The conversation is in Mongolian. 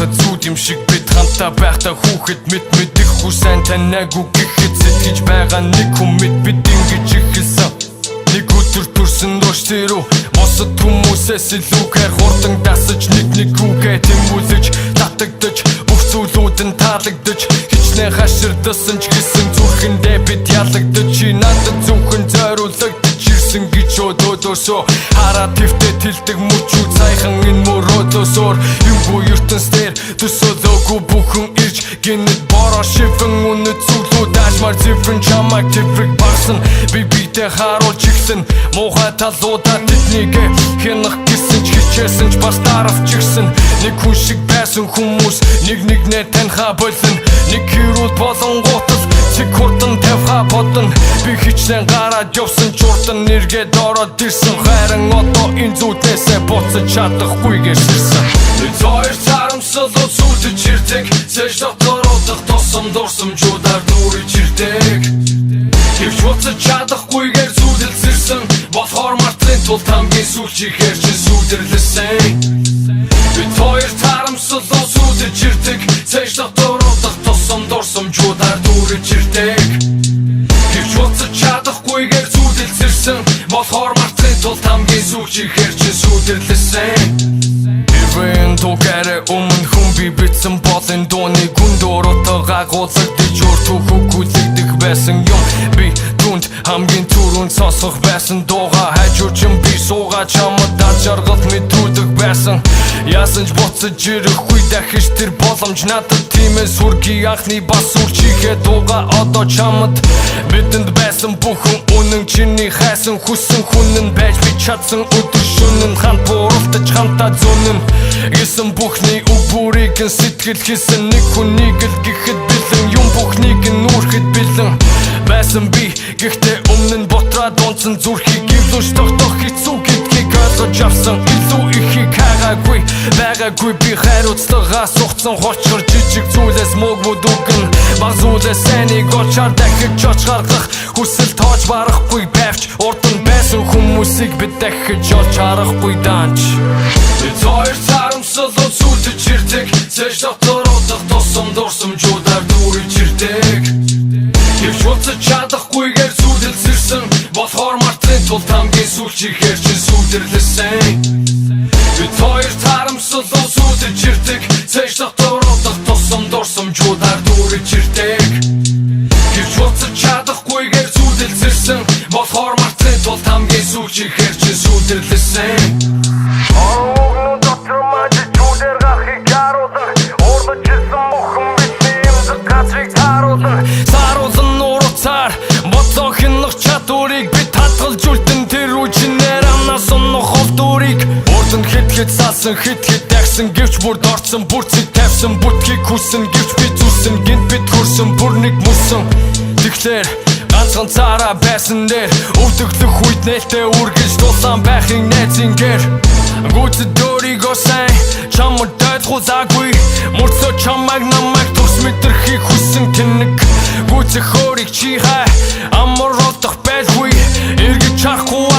Байхад зүуд юм шиг бид хамтаа байхдаа хүүхэд мэд мэдэх хүү сайн танаагүй гэхэд сэтгэж байгаа нэг хүн мэд бид ингэж ихэлсэн. Нэг өдөр төрсөн доош тэрүү босод хүмүүсээс илүүгээр хурдан дасаж нэг үгээ тэмүүлж татагдаж бүх зүйлүүд нь таалагдаж хичнээн хаширдсан ч гэсэн зүрхэндээ бид ялагдаж чи надад зөвхөн зориулагдаж ирсэн гэж өдөөсөө хараад твтэ тэлдэг мөчүү цайхан энэ мөрөөдөөсөөр юугүй ертөнцээр төсөөлөөгүй бүхэн ирж гинэт бороо шивэн үнэт зүйлүүд ашмар зэвэн чамайг тэврэг барсан би бидээ харуулж ихсэн муухай талуудаа тэднийгээ хянах гэсэн ч хичээсэн ч бас даравч ирсэн нэг хүн шиг байсан хүмүүс нэгнээ таньхаа болон нэг хэрүүл болон гутал цэг хурдан тавьхаа бодно би хичнээн гараад явсан ч урдан нэргээд ороод ирсэн хайран одоо энэ зүуднээсээ буцаж чадахгүйгээр ширсэн хоёр тарамсал үзүүлж ирдэг цэж дотородох тосом дурсамжуудаар дүүрэж ирдэг гэвч буцаж чадахгүйгээр зүудэлсэрсэн болохоор мартын тулд хамгийн сүүлчихээр чи сүдэрлэсэн бид хоёр тарамсал үзүүлж ирдэг цэж дотородох тосом дурсамжуудаар дүүрэж ирдэг гэвч буцаж чадахгүйгээр зүудэлсэрсэн болохоор мартын тулд хамгийн сүүлчихээр чи сүдэрлэсэн Ивэн тугаарэ өмнө хүн би битсэн болын дууны гүндөрөтө гагуулагдаж өртөө хөгүүлэгдэх байсан юм би түнд хамгийн түрүүнд сонсох байсан дууга хажуучин би суугаа чамд даржаргалт мэдрүүлдэг байсан яасан ч буцаж ирэхгүй дахиж тэр боломж надад тиймээс хүргийн анхны бас үрчигээ дууга одоо чамд бидэнд байсан бүхэн үнэн чиний хайсан хүссэн хүн нь байж би чадсан өдөр шөнө хамт бууралтаж хамтаа зүүнэн гэсэн бүхний үг бүрийг нь сэтгэл хийсэн нэг хүнийг л гэхэд бэлэн юм бүхнийг нь нүрэхэд бэлэн байсан би гэхдээ өмнө нь ботраад унтсан зүрхийг гівлүүш тогтох хэцүү гэдгийг ойлгож авсан илүү ихийг байгаагүй би хайрцлагаа сухсан хочгор жижиг зүйлээс мөгмөд үгэн баг зүйлээс сэнийг олчаар дахиж оч гаргах хүсэл тоож барахгүй байвч урд нь байсан хүмүүсийг бид дахиж олж харахгүй данч бид хоёр тарамсал үзүүлж ирдэг цэж дотородох тосом дурсамжуудаар дүүрэж ирдэг гэвч буцаж чадахгүйгээр зүудэлсэрсэн болохоор мартын тулд хамгийн сүүлчихээр чи сүдэрлэсэн бид хоёр тарамсал үзүүлж ирдэг цэж дотородох тосом дурсамжуудаар дүүрэж ирдэг гэвч буцаж чадахгүйгээр зүудэлсэрсэн болохоор мартын тулд хамгийн сүүлчихээр чи сүдэрлэсэн Сааруулан нууруцаар боцоо хянах чадварыг бид хадгалж үлдэн тэр үжинээр амнаас унах холдуурыг урд нь хэд салсан хэд дагсан гэвч бүрд орцсон бүрцийг тавьсан бүтхийг хүссэн гэвч би зүсэн гинт бид хөрсөн бүр нэг мөсөн тэгэхээр ганцхан цаараа байсан дээр өвдөглөх үед нээлттэй үргэлж дулаан байхын найзын гэр гүйцэд өөрийгөө сайн чамд ойлгуулаагүй мөрцөө чамайг намайг тус мэдрэхийг хүссэн тэнэг гүйцэх өөрийг чи хай амар олдох байлгүй эргэж чарахгүй